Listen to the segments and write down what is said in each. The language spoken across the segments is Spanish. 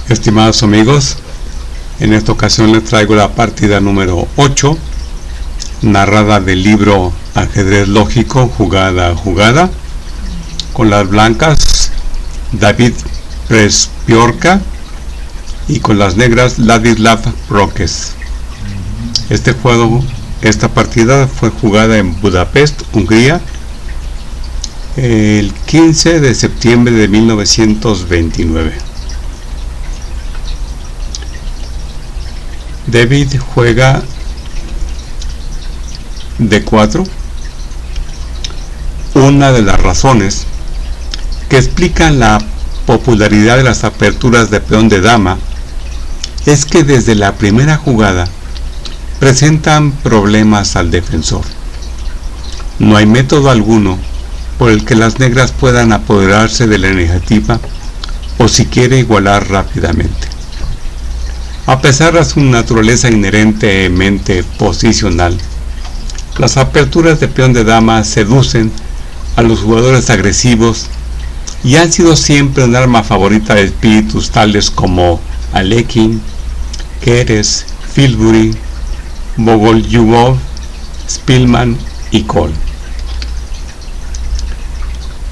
Estimados amigos, en esta ocasión les traigo la partida número 8, narrada del libro Ajedrez Lógico, jugada a jugada, con las blancas David Przepiórka y con las negras Ladislav Prokes. Esta partida fue jugada en Budapest, Hungría, el 15 de septiembre de 1929. David juega D4. Una de las razones que explican la popularidad de las aperturas de peón de dama es que desde la primera jugada presentan problemas al defensor. No hay método alguno por el que las negras puedan apoderarse de la iniciativa o siquiera igualar rápidamente. A pesar de su naturaleza inherentemente posicional, las aperturas de peón de dama seducen a los jugadores agresivos y han sido siempre un arma favorita de espíritus tales como Alekhine, Keres, Filbury, Bogolyubov, Spielman y Kohl.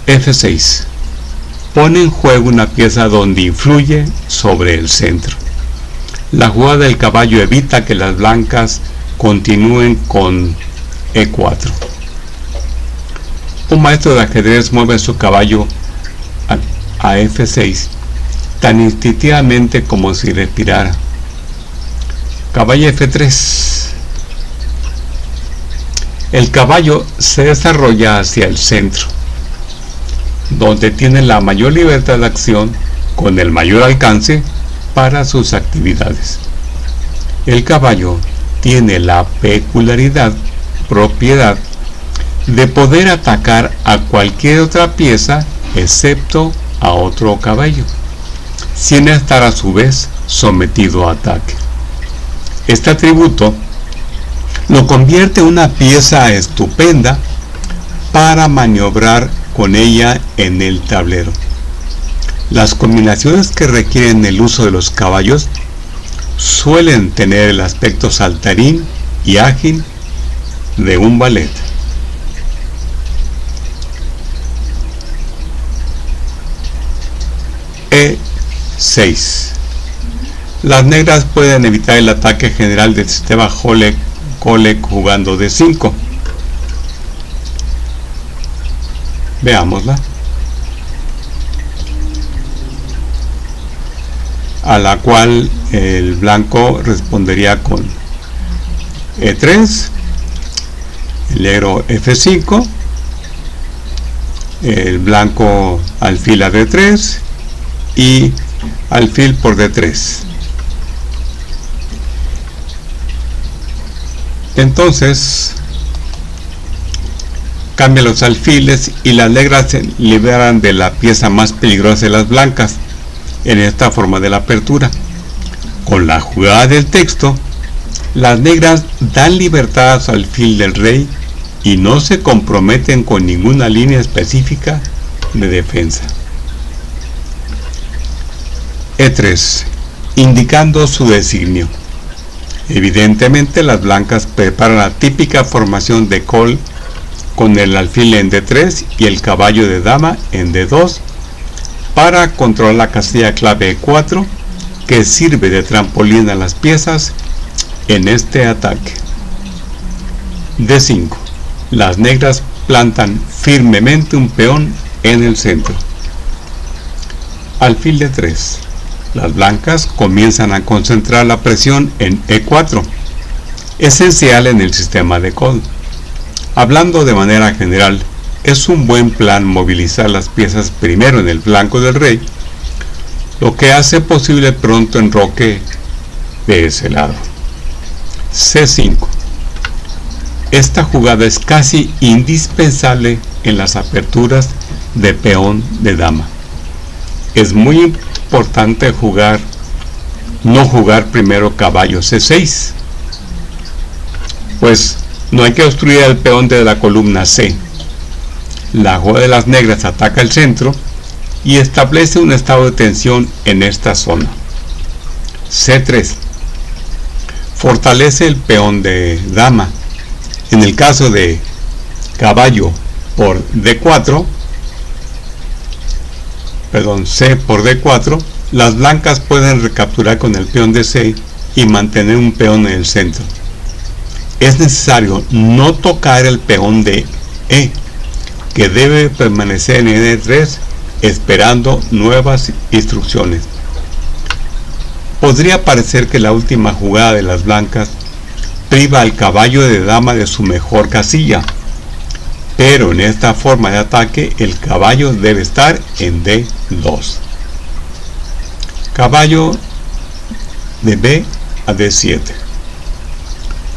F6. Pone en juego una pieza donde influye sobre el centro. La jugada del caballo evita que las blancas continúen con E4. Un maestro de ajedrez mueve su caballo a F6 tan instintivamente como si respirara. Caballo F3. El caballo se desarrolla hacia el centro, donde tiene la mayor libertad de acción con el mayor alcance para sus actividades. El caballo tiene la propiedad de poder atacar a cualquier otra pieza excepto a otro caballo, sin estar a su vez sometido a ataque. Este atributo lo convierte en una pieza estupenda para maniobrar con ella en el tablero. Las combinaciones que requieren el uso de los caballos suelen tener el aspecto saltarín y ágil de un ballet. E6. Las negras pueden evitar el ataque general del sistema Kolek jugando D5. Veámosla. A la cual el blanco respondería con E3, el negro F5, el blanco alfil a D3 y alfil por D3. Entonces cambian los alfiles y las negras se liberan de la pieza más peligrosa de las blancas en esta forma de la apertura. Con la jugada del texto, las negras dan libertad a su alfil del rey y no se comprometen con ninguna línea específica de defensa. E3, indicando su designio. Evidentemente las blancas preparan la típica formación de Kohl con el alfil en D3 y el caballo de dama en D2 para controlar la casilla clave E4, que sirve de trampolín a las piezas en este ataque. D5. Las negras plantan firmemente un peón en el centro. Alfil D3. Las blancas comienzan a concentrar la presión en E4, esencial en el sistema de Kohl. Hablando de manera general, es un buen plan movilizar las piezas primero en el flanco del rey, lo que hace posible pronto enroque de ese lado. C5. Esta jugada es casi indispensable en las aperturas de peón de dama. Es muy importante no jugar primero caballo C6, pues no hay que obstruir el peón de la columna C. La jugada de las negras ataca el centro y establece un estado de tensión en esta zona. C3. Fortalece el peón de dama. En el caso de caballo por D4, C por D4, las blancas pueden recapturar con el peón de C y mantener un peón en el centro. Es necesario no tocar el peón de E, que debe permanecer en N3 esperando nuevas instrucciones. Podría parecer que la última jugada de las blancas priva al caballo de dama de su mejor casilla, pero en esta forma de ataque el caballo debe estar en D2. Caballo de B a D7.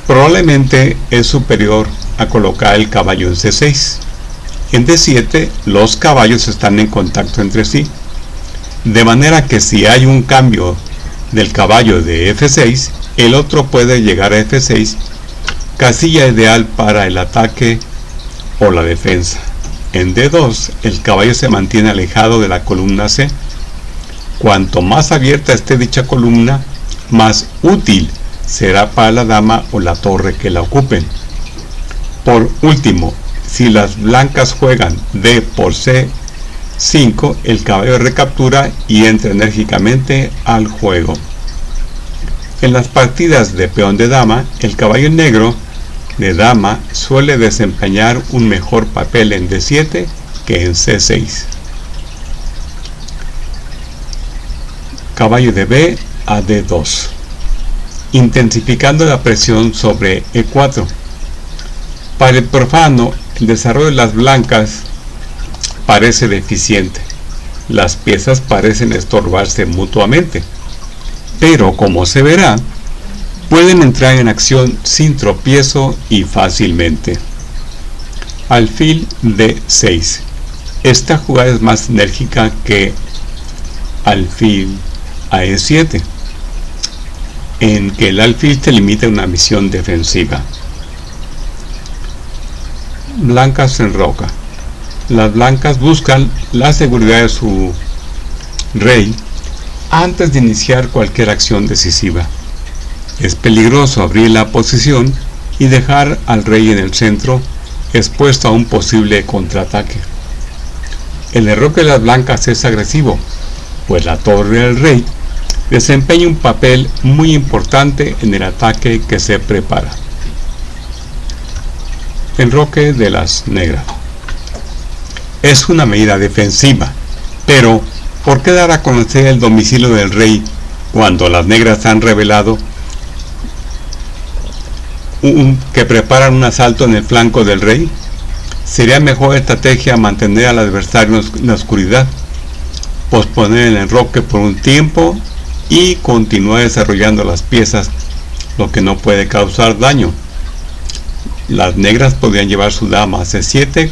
Probablemente es superior a colocar el caballo en C6. En D7 los caballos están en contacto entre sí, de manera que si hay un cambio del caballo de F6, el otro puede llegar a F6, casilla ideal para el ataque o la defensa. En D2 el caballo se mantiene alejado de la columna C. Cuanto más abierta esté dicha columna, más útil será para la dama o la torre que la ocupen. Por último, si las blancas juegan D por C5, el caballo recaptura y entra enérgicamente al juego. En las partidas de peón de dama, el caballo negro de dama suele desempeñar un mejor papel en D7 que en C6. Caballo de B a D2, intensificando la presión sobre E4. Para el profano, el desarrollo de las blancas parece deficiente. Las piezas parecen estorbarse mutuamente, pero como se verá, pueden entrar en acción sin tropiezo y fácilmente. Alfil D6. Esta jugada es más enérgica que alfil a E7, en que el alfil se limita a una misión defensiva. Blancas se enroca. Las blancas buscan la seguridad de su rey antes de iniciar cualquier acción decisiva. Es peligroso abrir la posición y dejar al rey en el centro expuesto a un posible contraataque. El enroque de las blancas es agresivo, pues la torre del rey desempeña un papel muy importante en el ataque que se prepara. Enroque de las negras. Es una medida defensiva, pero ¿por qué dar a conocer el domicilio del rey cuando las negras han revelado que preparan un asalto en el flanco del rey? Sería mejor estrategia mantener al adversario en la oscuridad, posponer el enroque por un tiempo y continuar desarrollando las piezas, lo que no puede causar daño. Las negras podrían llevar su dama a C7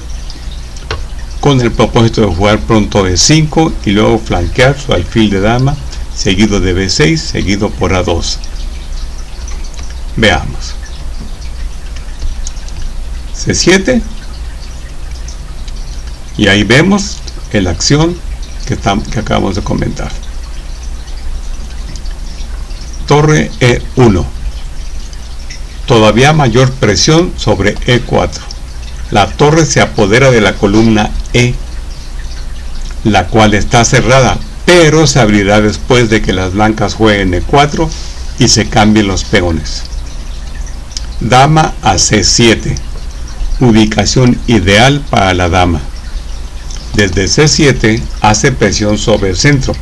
con el propósito de jugar pronto E5 y luego flanquear su alfil de dama, seguido de B6, seguido por A2. Veamos. C7, y ahí vemos la acción que acabamos de comentar. Torre E1. Todavía mayor presión sobre E4. La torre se apodera de la columna E, la cual está cerrada, pero se abrirá después de que las blancas jueguen E4 y se cambien los peones. Dama a C7. Ubicación ideal para la dama. Desde C7 hace presión sobre el centro,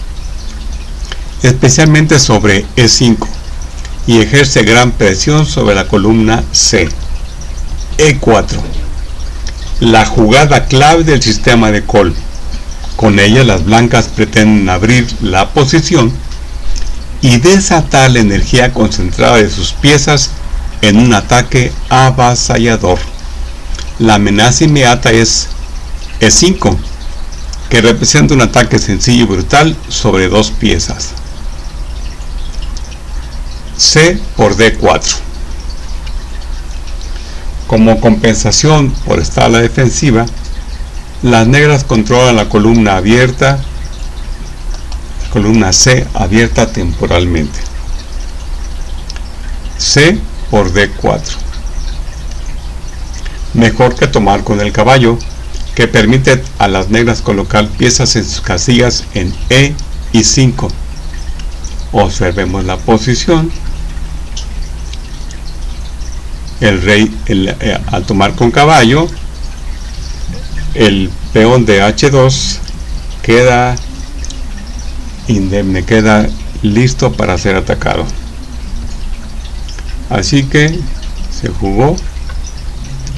especialmente sobre E5, y ejerce gran presión sobre la columna C. E4. La jugada clave del sistema de Cole. Con ella las blancas pretenden abrir la posición y desatar la energía concentrada de sus piezas en un ataque avasallador. La amenaza inmediata es E5, que representa un ataque sencillo y brutal sobre dos piezas. C por D4. Como compensación por estar a la defensiva, las negras controlan la columna abierta, la columna C abierta temporalmente. C por D4. Mejor que tomar con el caballo, que permite a las negras colocar piezas en sus casillas en E y 5. Observemos la posición. El rey, al tomar con caballo, el peón de H2 queda indemne, queda listo para ser atacado. Así que se jugó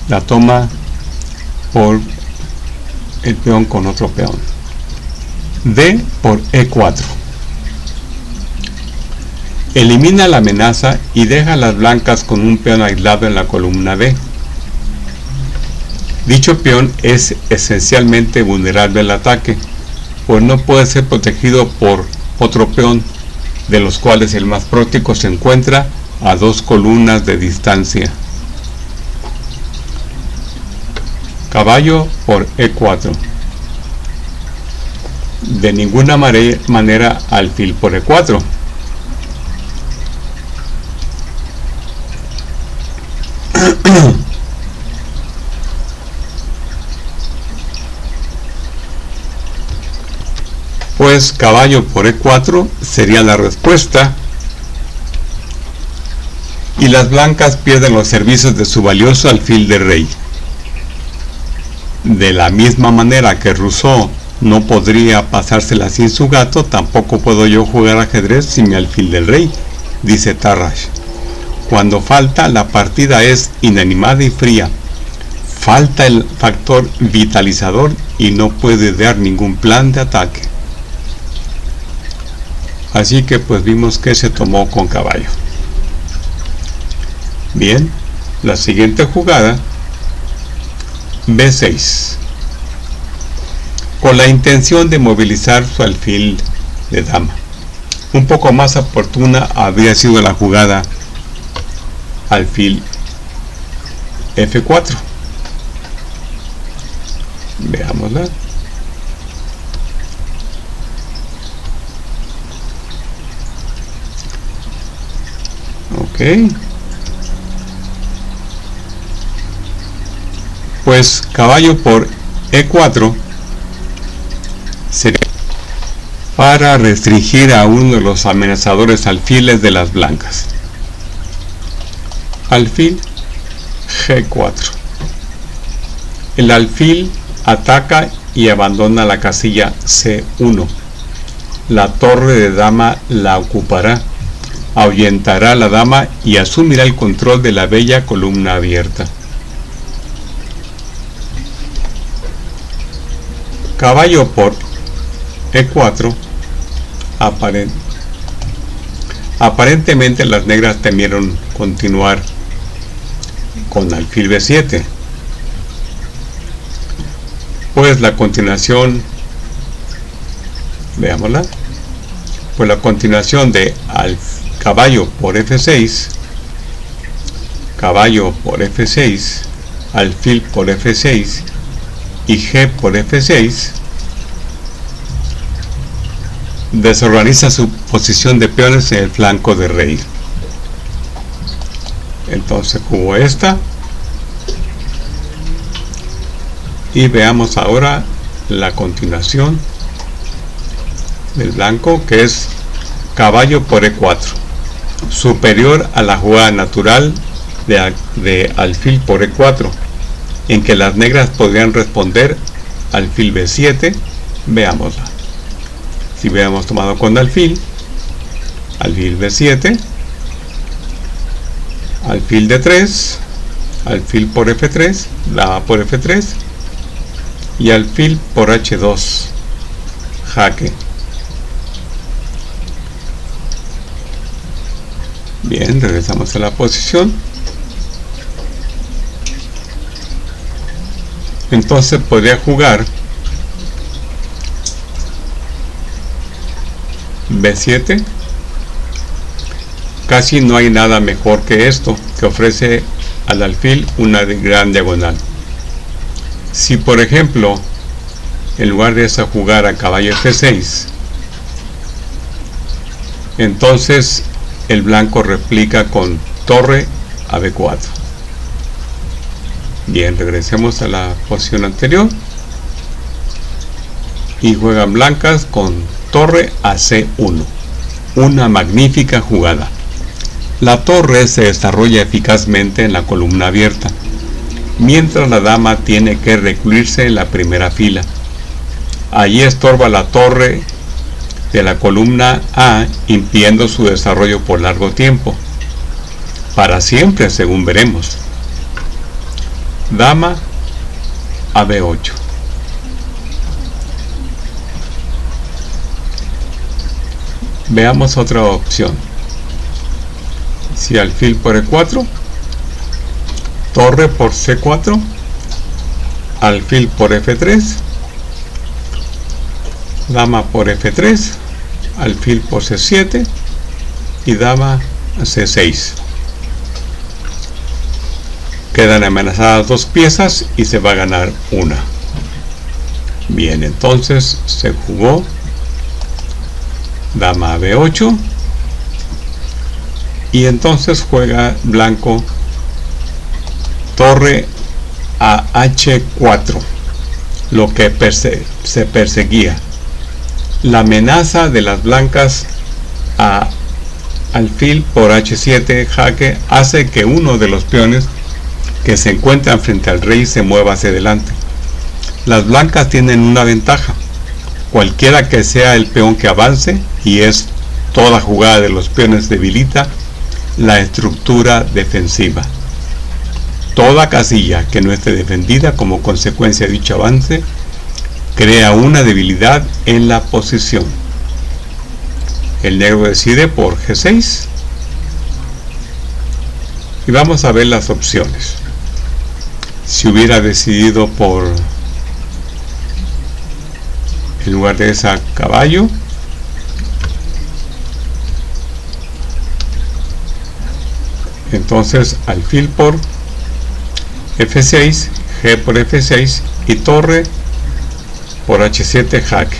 la toma por el peón con otro peón. D por E4. Elimina la amenaza y deja a las blancas con un peón aislado en la columna B. Dicho peón es esencialmente vulnerable al ataque, pues no puede ser protegido por otro peón, de los cuales el más práctico se encuentra a 2 columnas de distancia. Caballo por E4. De ninguna manera alfil por E4. Pues caballo por E4 sería la respuesta, y las blancas pierden los servicios de su valioso alfil de rey. De la misma manera que Rousseau no podría pasársela sin su gato, tampoco puedo yo jugar ajedrez sin mi alfil del rey, dice Tarrasch. Cuando falta, la partida es inanimada y fría. Falta el factor vitalizador y no puede dar ningún plan de ataque. Así que pues vimos que se tomó con caballo. Bien, la siguiente jugada, B6. Con la intención de movilizar su alfil de dama. Un poco más oportuna habría sido la jugada alfil F4. Veámosla. Ok. Pues caballo por E4 sería para restringir a uno de los amenazadores alfiles de las blancas. Alfil G4. El alfil ataca y abandona la casilla C1. La torre de dama la ocupará, ahuyentará a la dama y asumirá el control de la bella columna abierta. Caballo por E4. Aparentemente las negras temieron continuar con alfil B7, pues la continuación, veámosla, pues la continuación de caballo por F6, caballo por F6, alfil por F6 y G por F6 desorganiza su posición de peones en el flanco de rey. Entonces jugó esta y veamos ahora la continuación del blanco, que es caballo por E4, superior a la jugada natural de alfil por E4, en que las negras podrían responder alfil B7. Veámosla. Si hubiéramos tomado con alfil B7, alfil D3, alfil por F3, dama por F3 y alfil por H2, jaque. Bien, regresamos a la posición. Entonces podría jugar B7. Casi no hay nada mejor que esto, que ofrece al alfil una gran diagonal. Si por ejemplo, en lugar de esa jugar a caballo F6, entonces el blanco replica con torre a B4. Bien, regresemos a la posición anterior y juegan blancas con torre a C1. Una magnífica jugada. La torre se desarrolla eficazmente en la columna abierta, mientras la dama tiene que recluirse en la primera fila. Allí estorba la torre de la columna A, impidiendo su desarrollo por largo tiempo, para siempre, según veremos. Dama a B8. Veamos otra opción. Si alfil por E4, torre por C4, alfil por F3, dama por F3, alfil por C7 y dama a C6. Quedan amenazadas dos piezas y se va a ganar una. Bien, entonces se jugó dama a B8 y entonces juega blanco torre a H4, lo que se perseguía. La amenaza de las blancas a alfil por H7 jaque hace que uno de los peones que se encuentran frente al rey se mueva hacia adelante. Las blancas tienen una ventaja: cualquiera que sea el peón que avance, y es toda jugada de los peones, debilita la estructura defensiva. Toda casilla que no esté defendida como consecuencia de dicho avance crea una debilidad en la posición. El negro decide por G6 y vamos a ver las opciones. Si hubiera decidido por, en lugar de esa, caballo, entonces alfil por F6, G por F6 y torre por H7 jaque.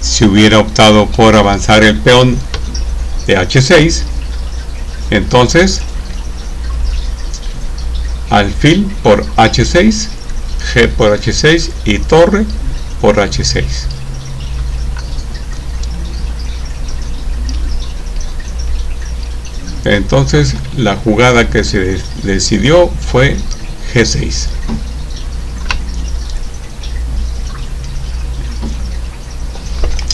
Si hubiera optado por avanzar el peón de H6, entonces alfil por H6, G por H6 y torre por H6. Entonces la jugada que se decidió fue G6.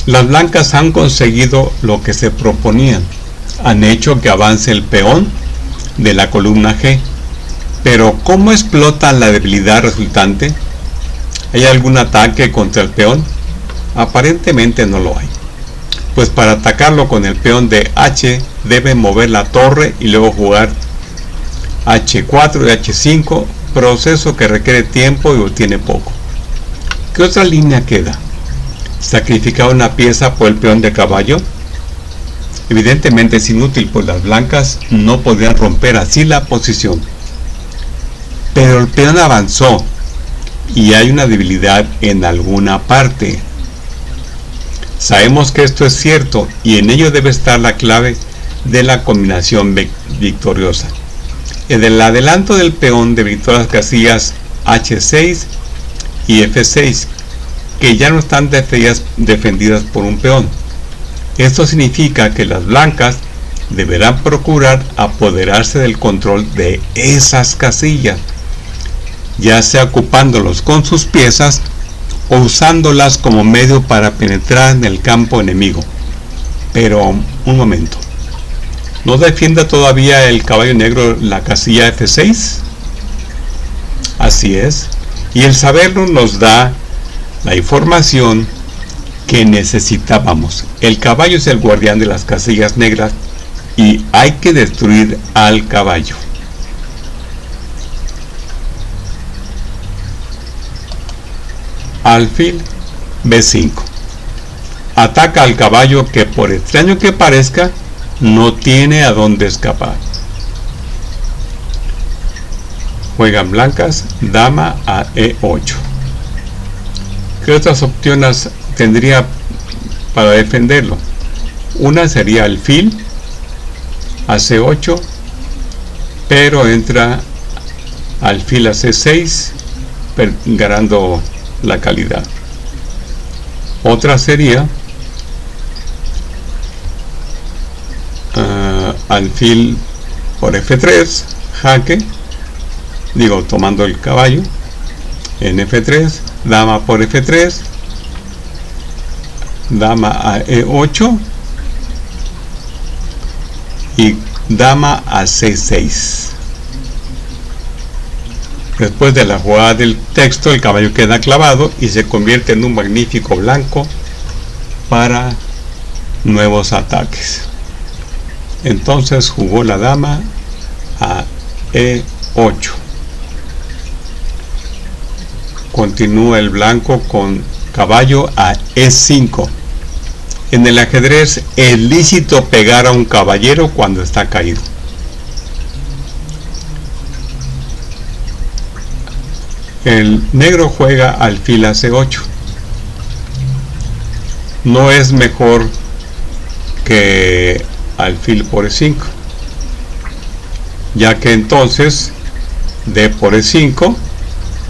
Las blancas han conseguido lo que se proponían. Han hecho que avance el peón de la columna G. Pero ¿cómo explotan la debilidad resultante? ¿Hay algún ataque contra el peón? Aparentemente no lo hay. Pues para atacarlo con el peón de H debe mover la torre y luego jugar H4 y H5, proceso que requiere tiempo y obtiene poco. ¿Qué otra línea queda? ¿Sacrificar una pieza por el peón de caballo? Evidentemente es inútil, pues las blancas no podrían romper así la posición. Pero el peón avanzó y hay una debilidad en alguna parte. Sabemos que esto es cierto y en ello debe estar la clave de la combinación victoriosa. En el adelanto del peón debilitó las casillas H6 y F6, que ya no están defendidas por un peón. Esto significa que las blancas deberán procurar apoderarse del control de esas casillas, ya sea ocupándolos con sus piezas o usándolas como medio para penetrar en el campo enemigo. Pero un momento, ¿no defiende todavía el caballo negro la casilla F6? Así es, y el saberlo nos da la información que necesitábamos. El caballo es el guardián de las casillas negras y hay que destruir al caballo. Alfil B5. Ataca al caballo que, por extraño que parezca, no tiene a dónde escapar. Juegan blancas dama a E8. ¿Qué otras opciones tendría para defenderlo? Una sería alfil a C8, pero entra alfil a C6, ganando la calidad. Otra sería alfil por F3, jaque, tomando el caballo en F3, dama por F3, dama a E8 y dama a C6. Después de la jugada del texto, el caballo queda clavado y se convierte en un magnífico blanco para nuevos ataques. Entonces jugó la dama a E8. Continúa el blanco con caballo a E5. En el ajedrez es lícito pegar a un caballero cuando está caído. El negro juega alfil a C8. No es mejor que alfil por E5, ya que entonces D por E5,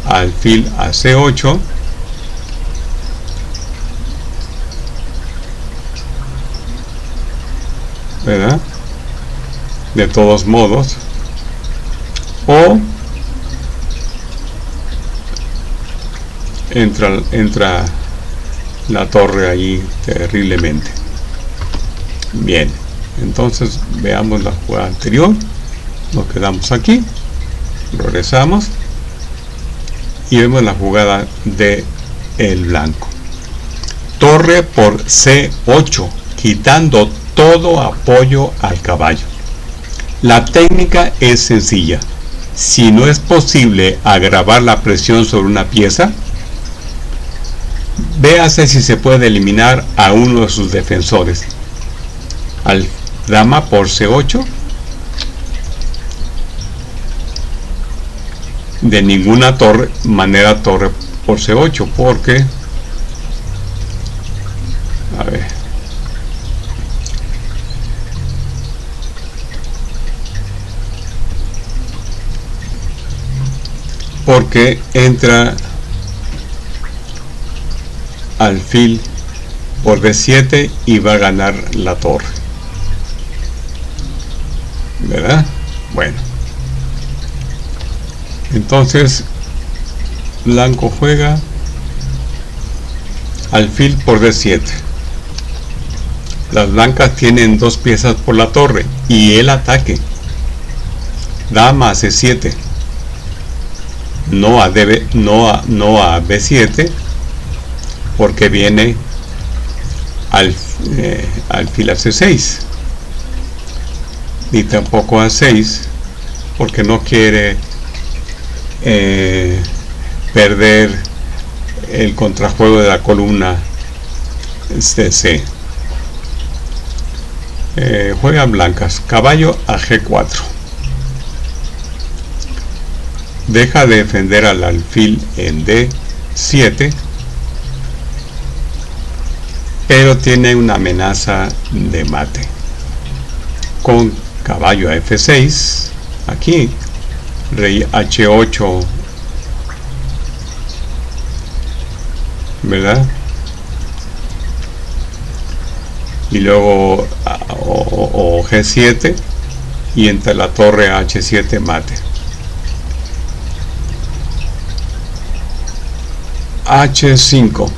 alfil a C8, ¿verdad? De todos modos, o entra la torre ahí terriblemente. Bien, entonces veamos la jugada anterior. Nos quedamos aquí, regresamos y vemos la jugada de el blanco. Torre por C8, quitando todo apoyo al caballo. La técnica es sencilla. Si no es posible agravar la presión sobre una pieza, véase si se puede eliminar a uno de sus defensores. Al dama por C8, de ninguna manera torre por C8, porque porque entra alfil por B7 y va a ganar la torre, ¿verdad? Bueno, entonces blanco juega alfil por D7. Las blancas tienen dos piezas por la torre y el ataque. Dama a C7, no a B7, porque viene alfil a C6, ni tampoco a 6, porque no quiere perder el contrajuego de la columna C. Juegan blancas, caballo a G4. Deja de defender al alfil en D7, pero tiene una amenaza de mate. Con caballo a F6, aquí, rey H8, ¿verdad? Y luego o G7 y entre la torre H7 mate. H5.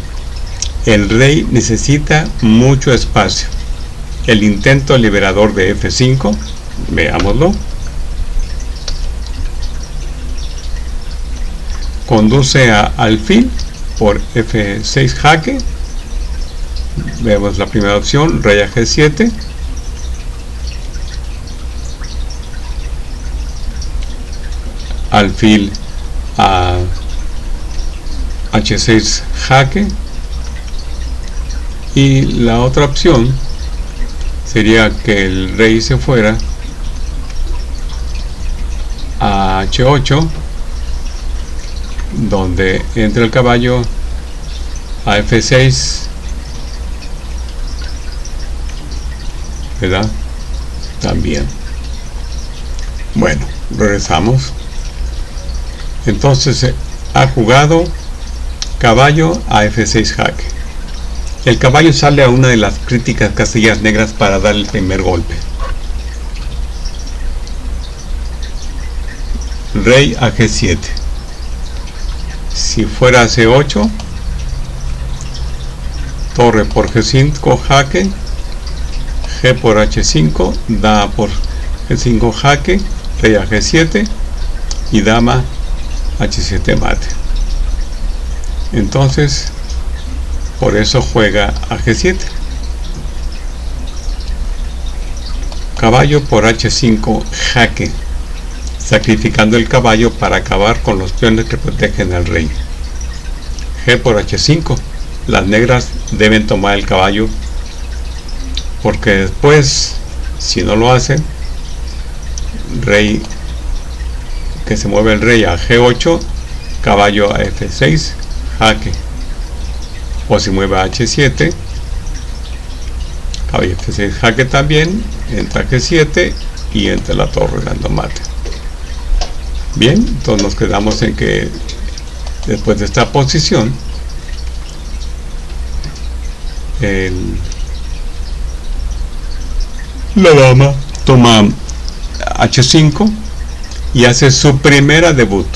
El rey necesita mucho espacio. El intento liberador de F5, veámoslo, conduce a alfil por F6 jaque. Vemos la primera opción, rey a G7, alfil a H6 jaque, y la otra opción sería que el rey se fuera a H8, donde entra el caballo a F6, ¿verdad? También. Bueno, regresamos. Entonces ha jugado caballo a F6 jaque. El caballo sale a una de las críticas casillas negras para dar el primer golpe. Rey a G7. Si fuera C8, torre por G5 jaque, G por H5, dama por G5 jaque, rey a G7 y dama H7 mate. Entonces, por eso juega a G7. Caballo por H5 jaque, sacrificando el caballo para acabar con los peones que protegen al rey. G por H5. Las negras deben tomar el caballo, porque después, si no lo hacen, rey, que se mueve el rey a G8, caballo a F6 jaque, o si mueve a H7, caballo F6 jaque también, entra G7 y entra la torre dando mate. Bien, entonces nos quedamos en que después de esta posición la dama toma H5 y hace su primera debut.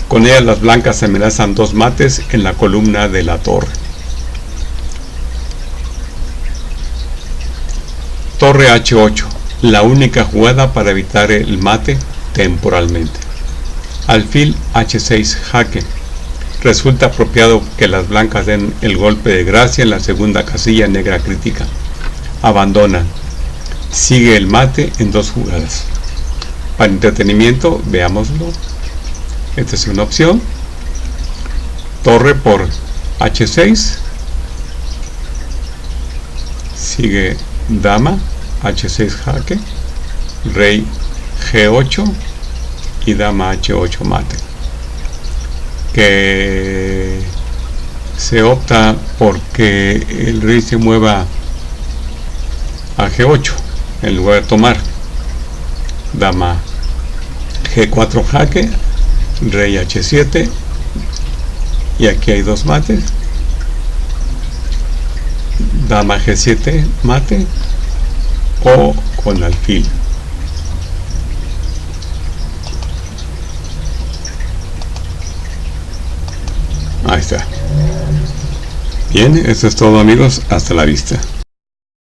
Con ella las blancas amenazan dos mates en la columna de la torre. Torre H8, la única jugada para evitar el mate temporalmente. Alfil H6 jaque. Resulta apropiado que las blancas den el golpe de gracia en la segunda casilla negra crítica. Abandonan. Sigue el mate en dos jugadas. Para entretenimiento, veámoslo. Esta es una opción. Torre por H6. Sigue dama H6 jaque. Rey G8 y dama H8 mate. Que se opta porque el rey se mueva a G8 en lugar de tomar. Dama G4 jaque, rey H7 y aquí hay dos mates. Dama G7 mate o con alfil. Ahí está. Bien, eso es todo, amigos. Hasta la vista.